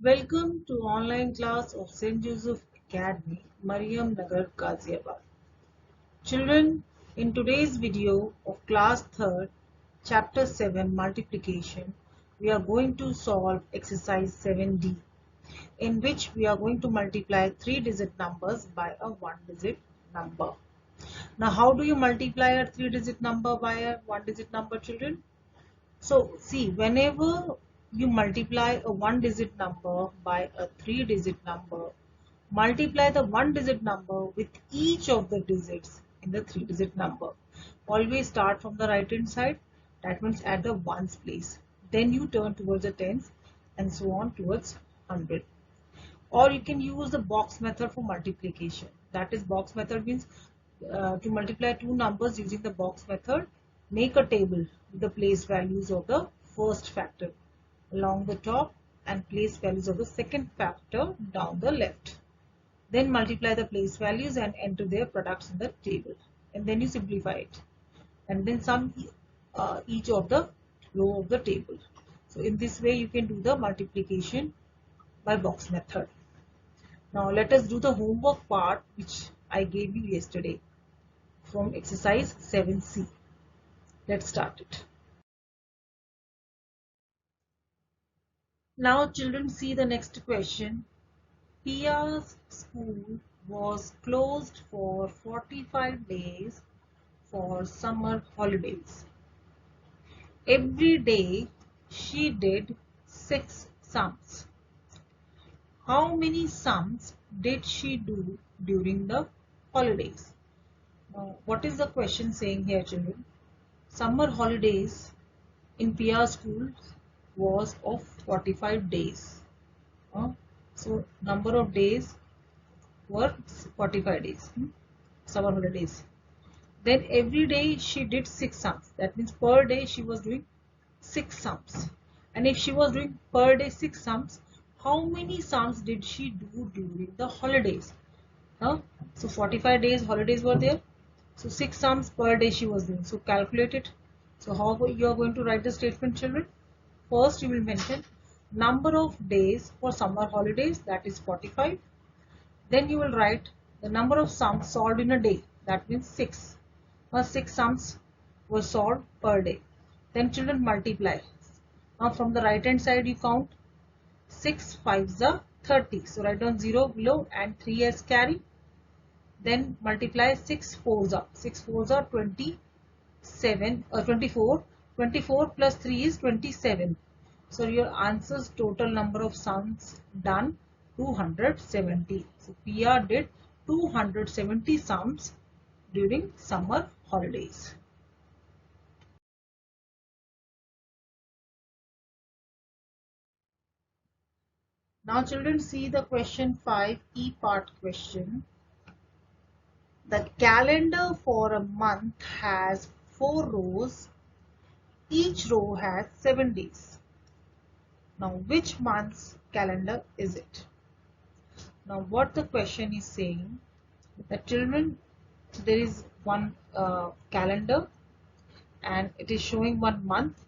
Welcome to online class of St. Joseph Academy, Mariam Nagar, Ghaziabad. Children, in today's video of class 3rd, chapter 7 multiplication, we are going to solve exercise 7D, in which we are going to multiply 3-digit numbers by a 1-digit number. Now, how do you multiply a 3-digit number by a 1-digit number, children? So see, whenever you multiply a 1-digit number by a 3-digit number, multiply the 1-digit number with each of the digits in the 3-digit number. Always start from the right hand side, that means at the ones place. Then you turn towards the tens and so on towards 100. Or you can use the box method for multiplication. That is, box method means to multiply two numbers using the box method, make a table with the place values of the first factor along the top and place values of the second factor down the left. Then multiply the place values and enter their products in the table. And then you simplify it. And then sum each of the row of the table. So in this way you can do the multiplication by box method. Now let us do the homework part which I gave you yesterday from exercise 7C. Let's start it. Now children, see the next question. Pia's school was closed for 45 days for summer holidays. Every day she did 6 sums. How many sums did she do during the holidays? Now, what is the question saying here, children? Summer holidays in Pia school was of 45 days. So number of days were 45 days. Summer holidays. Then every day she did 6 sums. That means per day she was doing 6 sums. And if she was doing per day 6 sums, how many sums did she do during the holidays? So 45 days holidays were there. So 6 sums per day she was doing. So calculate it. So how you are going to write the statement, children? First you will mention number of days for summer holidays, that is 45. Then you will write the number of sums solved in a day, that means 6. 6 sums were solved per day. Then children multiply. Now from the right hand side you count 6 5s are 30. So write down 0 below and 3 as carry. Then multiply 6 4s are 27 24. 24 plus 3 is 27. So your answer's total number of sums done 270. So Pia did 270 sums during summer holidays. Now children, see the question 5 E part question. The calendar for a month has 4 rows. Each row has 7 days. Now which month's calendar is it? Now what the question is saying, the children, there is one calendar and it is showing one month,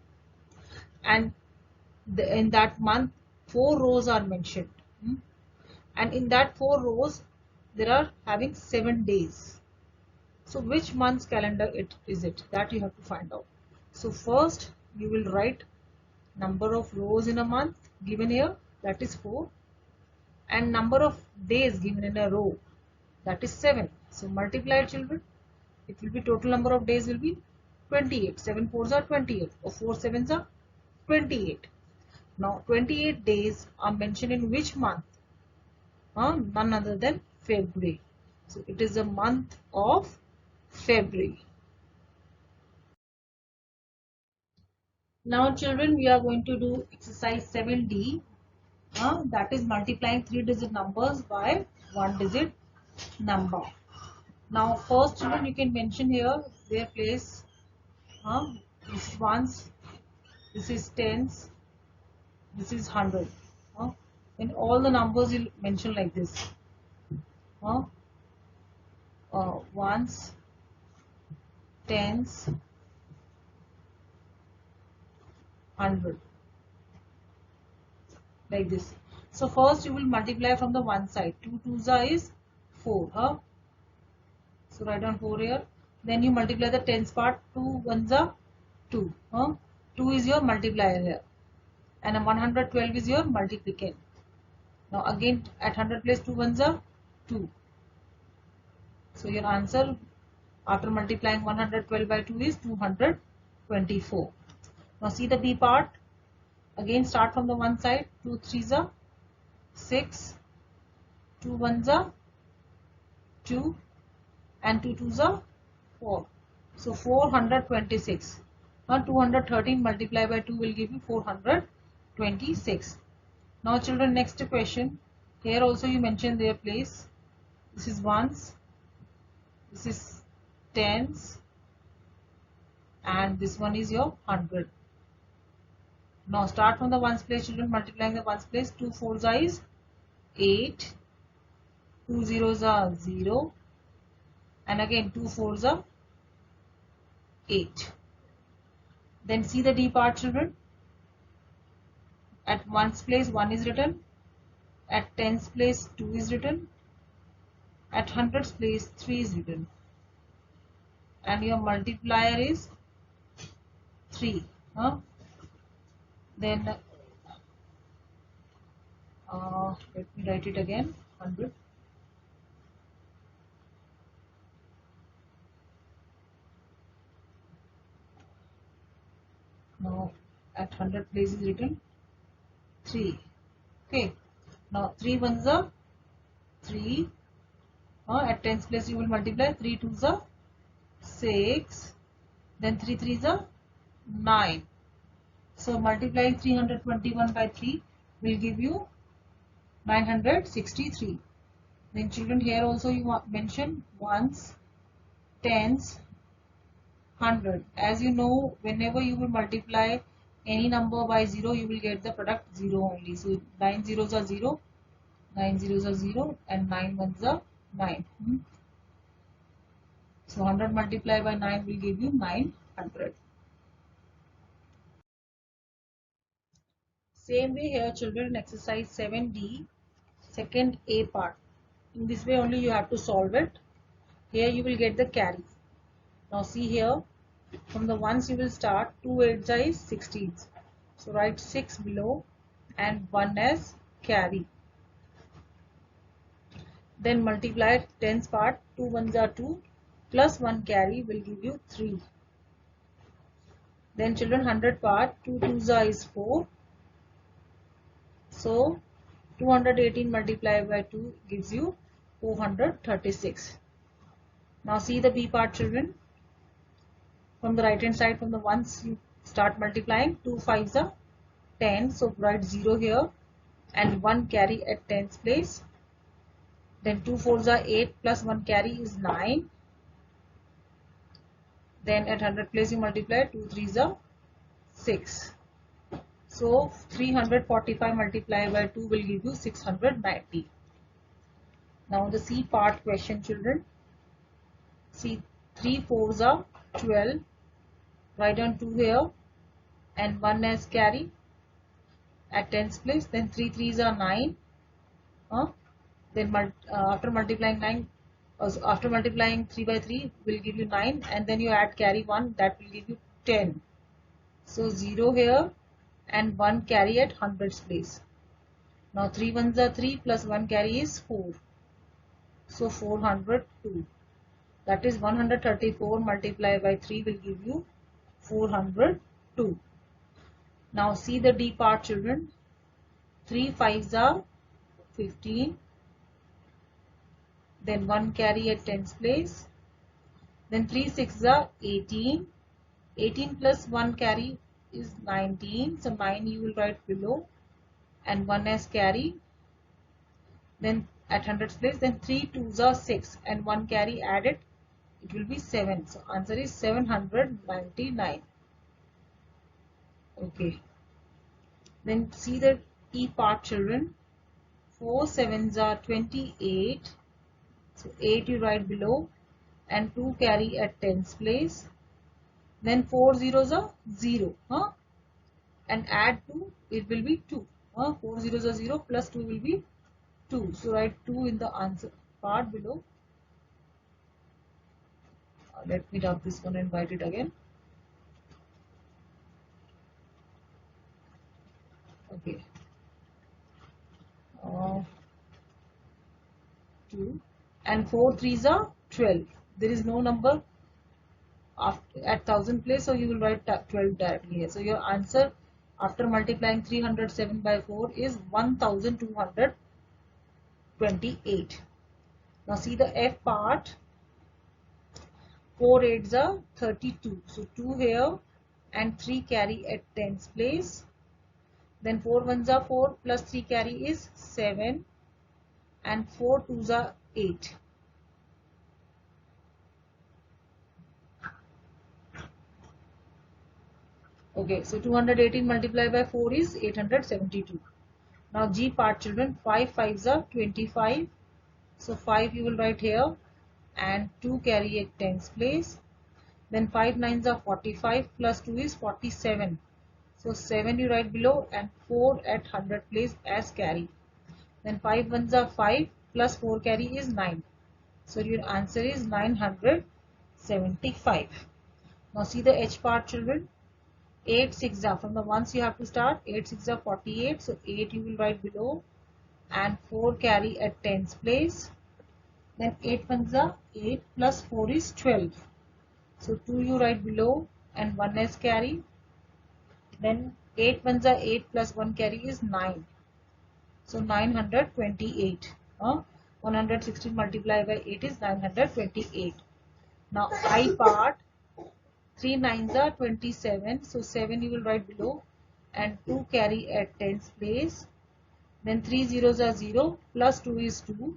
and in that month 4 rows are mentioned, and in that 4 rows there are having 7 days. So which month's calendar is it? That you have to find out. So first you will write number of rows in a month given here, that is 4, and number of days given in a row, that is 7. So multiply, children. It will be total number of days will be 28. 7 4s are 28, or 4 7s are 28. Now 28 days are mentioned in which month? None other than February. So it is the month of February. Now children, we are going to do exercise 7D. That is multiplying 3-digit numbers by 1-digit number. Now first, children, you can mention here their place. This is ones, this is tens, this is 100. And all the numbers you mention like this. Ones, tens, 100, like this. So first you will multiply from the one side. 2 2s is 4. Huh? So write down 4 here. Then you multiply the tens part. 2 1s are 2. Huh? 2 is your multiplier here. And a 112 is your multiplicand. Now again at 100 place 2 1s are 2. So your answer after multiplying 112 by 2 is 224. Now see the B part. Again start from the one side. 2 3s are 6. 2 1s are 2. And 2 2s are 4. So 426. Now 213 multiplied by 2 will give you 426. Now children, next question. Here also you mention their place. This is ones. This is tens. And this one is your 100. Now start from the ones place, children, multiplying the ones place. 2 4s is 8. 2 zeros are 0. And again 2 4s are 8. Then see the D part, children. At ones place 1 is written. At tens place 2 is written. At hundreds place 3 is written. And your multiplier is 3. Huh? Then let me write it again. 100. Now at 100 place is written 3. Okay. Now 3 1s are 3. At tens place you will multiply. 3 2s are 6. Then 3 3s are 9. So multiplying 321 by 3 will give you 963. Then children, here also you mention ones, tens, 100. As you know, whenever you will multiply any number by 0, you will get the product 0 only. So 9 zeros are 0, 9 zeros are 0, and 9 ones are 9. So 100 multiplied by 9 will give you 900. Same way here, children, exercise 7D, second A part. In this way only you have to solve it. Here you will get the carry. Now see here, from the ones you will start. 2 8s is 16. So write 6 below and 1 as carry. Then multiply tens part. 2 1s are 2 plus 1 carry will give you 3. Then children, 100 part. 2 2s is 4. So 218 multiplied by 2 gives you 436. Now see the B part, children. From the right hand side, from the ones you start multiplying. 2 5s are 10. So write 0 here and 1 carry at tens place. Then 2 4s are 8 plus 1 carry is 9. Then at 100 place you multiply. 2 3s are 6. So 345 multiplied by 2 will give you 690. Now the C part question, children. See, 3 4s are 12. Write down 2 here and 1 as carry at tens place. Then 3 3s are 9. Then after multiplying 9, after multiplying 3 by 3 will give you 9, and then you add carry 1, that will give you 10. So 0 here and 1 carry at hundreds place. Now 3 1s are 3 plus 1 carry is 4. So 402. That is 134 multiplied by 3 will give you 402. Now see the D part, children. 3 5s are 15. Then 1 carry at tens place. Then 3 6s are 18. 18 plus 1 carry is 19. So 9 you will write below and 1 as carry. Then at hundreds place, then 3 2s are 6 and 1 carry added, it will be 7. So answer is 799. Okay. Then see the E part, children. 4 7s are 28. So 8 you write below and 2 carry at tens place. Then 4 zeros are 0. And add 2, it will be 2. 4 zeros are 0 plus 2 will be 2. So write 2 in the answer part below. Let me dump this one and write it again. Okay. 2 and 4 threes are 12. There is no number after, at 1000 place, so you will write 12 directly here. So your answer after multiplying 307 by 4 is 1228. Now see the F part. 4 8s are 32. So 2 here and 3 carry at tens place. Then 4 1s are 4 plus 3 carry is 7 and 4 2s are 8. Okay, so 218 multiplied by 4 is 872. Now G part children, 5 5s are 25. So 5 you will write here and 2 carry at tens place. Then 5 9s are 45 plus 2 is 47. So 7 you write below and 4 at 100 place as carry. Then 5 1s are 5 plus 4 carry is 9. So your answer is 975. Now see the H part children. 8 6 are from the ones you have to start. 8 6 are 48. So 8 you will write below and 4 carry at tens place. Then 8 1s are 8 plus 4 is 12. So 2 you write below and 1 as carry. Then 8 1s are 8 plus 1 carry is 9. So 928. 116 multiplied by 8 is 928. Now I part. 3 9s are 27. So 7 you will write below and 2 carry at tens place. Then 3 zeros are 0 plus 2 is 2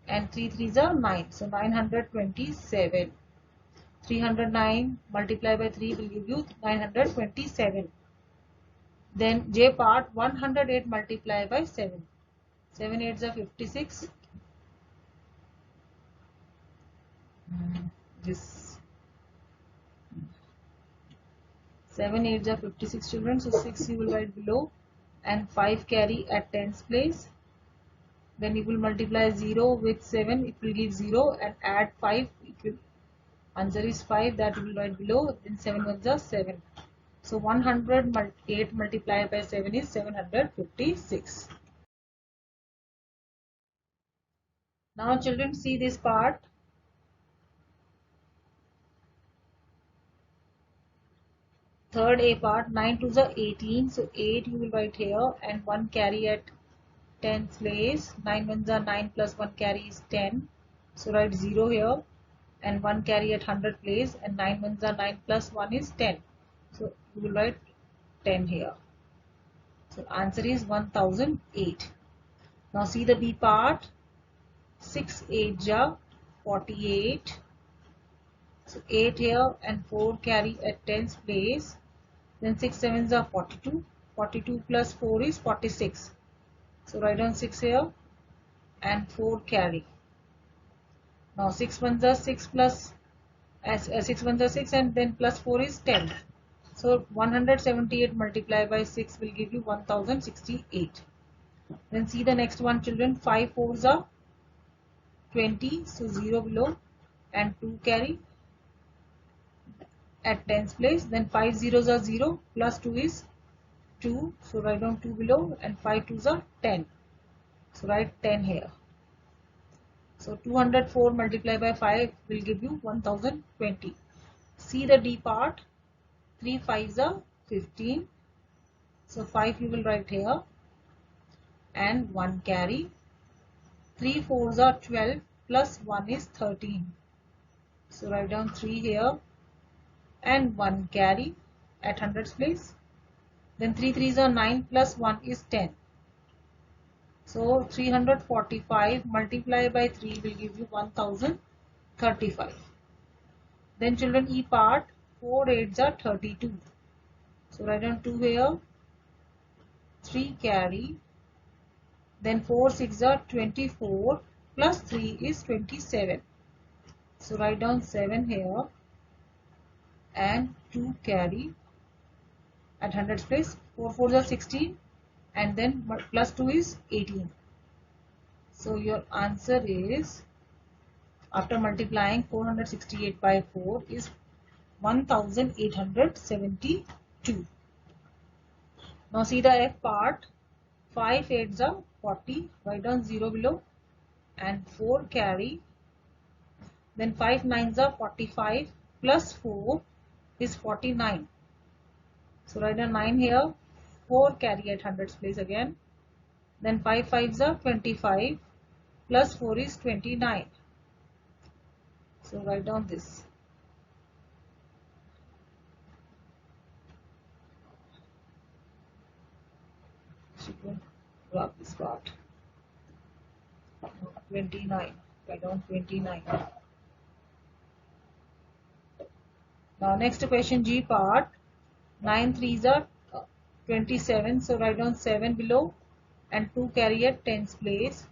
and 3 threes are 9. So 927. 309 multiplied by 3 will give you 927. Then J part, 108 multiplied by 7. 7 8s are 56. This 7 8s are 56 children. So 6 you will write below and 5 carry at tens place. Then you will multiply 0 with 7, it will give 0 and add 5, it will answer is 5, that you will write below. Then 7 1s are 7. So 108 multiplied by 7 is 756. Now children, see this part. Third A part, 9 2s are 18. So 8 you will write here and 1 carry at tens place. 9 1s are 9 plus 1 carry is 10. So write 0 here and 1 carry at 100 place, and 9 1s are 9 plus 1 is 10. So you will write 10 here. So answer is 1008. Now see the B part. 6 8s are 48. So 8 here and 4 carry at tens place. Then 6 7s are 42. 42 plus 4 is 46. So write down 6 here and 4 carry. Now 6 1s are 6 plus 6 1s are 6 and then plus 4 is 10. So 178 multiplied by 6 will give you 1068. Then see the next one children. 5 4s are 20. So 0 below and 2 carry at tens place. Then 5 zeros are 0 plus 2 is 2. So write down 2 below and 5 2s are 10. So write 10 here. So 204 multiplied by 5 will give you 1020. See the D part. 3 5s are 15. So 5 you will write here and 1 carry. 3 4s are 12 plus 1 is 13. So write down 3 here and 1 carry at hundreds place. Then 3 3s are 9 plus 1 is 10. So 345 multiplied by 3 will give you 1035. Then children, E part. 4 8s are 32. So write down 2 here, 3 carry. Then 4 6 are 24 plus 3 is 27. So write down 7 here and 2 carry at hundreds place 4 4s are 16 and then plus 2 is 18. So your answer is, after multiplying 468 by 4, is 1872. Now see the F part. 5 8s are 40. Write down 0 below and 4 carry. Then 5 9s are 45 plus 4 is 49. So write down 9 here. 4 carry at hundreds place again. Then 5 5s are 25 plus 4 is 29. So write down this. Grab this part. 29. Write down 29. Now next question, G part. 9 3s are 27. So write down 7 below and 2 carry at tens place.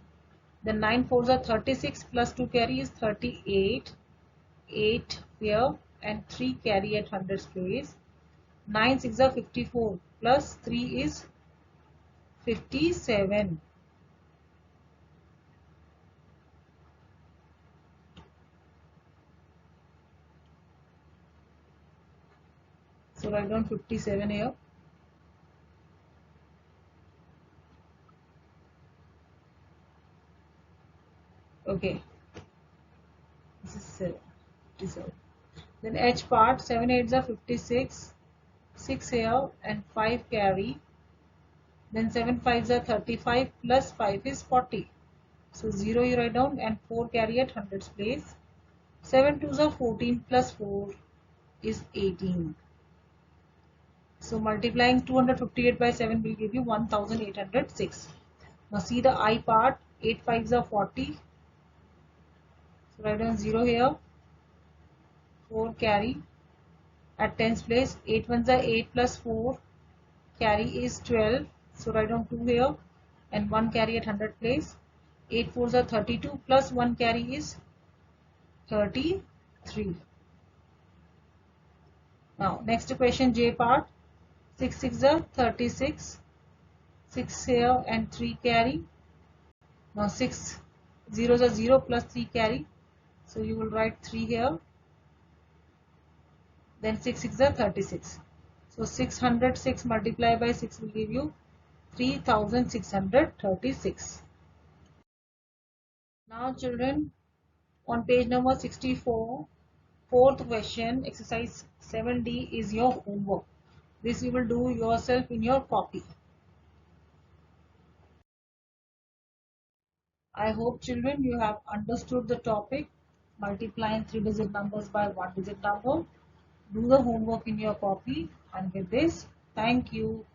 Then 9 4s are 36 plus 2 carry is 38. 8 here and 3 carry at hundreds place. 9 6 are 54 plus 3 is 57. So write down 57 here. Okay. This is 57. Then H part, 7 8s are 56. 6 here and 5 carry. Then 7 5s are 35 plus 5 is 40. So 0 you write down and 4 carry at hundreds place. 7 2s are 14 plus 4 is 18. So multiplying 258 by 7 will give you 1806. Now see the I part. 8 5s are 40. So write down 0 here. 4 carry at tens place. 8 1s are 8 plus 4. Carry is 12. So write down 2 here and 1 carry at 100 place. 8 4s are 32 plus 1 carry is 33. Now next question, J part. 6 6 are 36. 6 here and 3 carry. Now 6 zeros are 0 plus 3 carry. So you will write 3 here. Then 6 6 are 36. So 606 multiplied by 6 will give you 3636. Now children, on page number 64, fourth question, exercise 7D is your homework. This you will do yourself in your copy. I hope children you have understood the topic, multiplying 3-digit numbers by 1-digit number. Do the homework in your copy, and with this, thank you.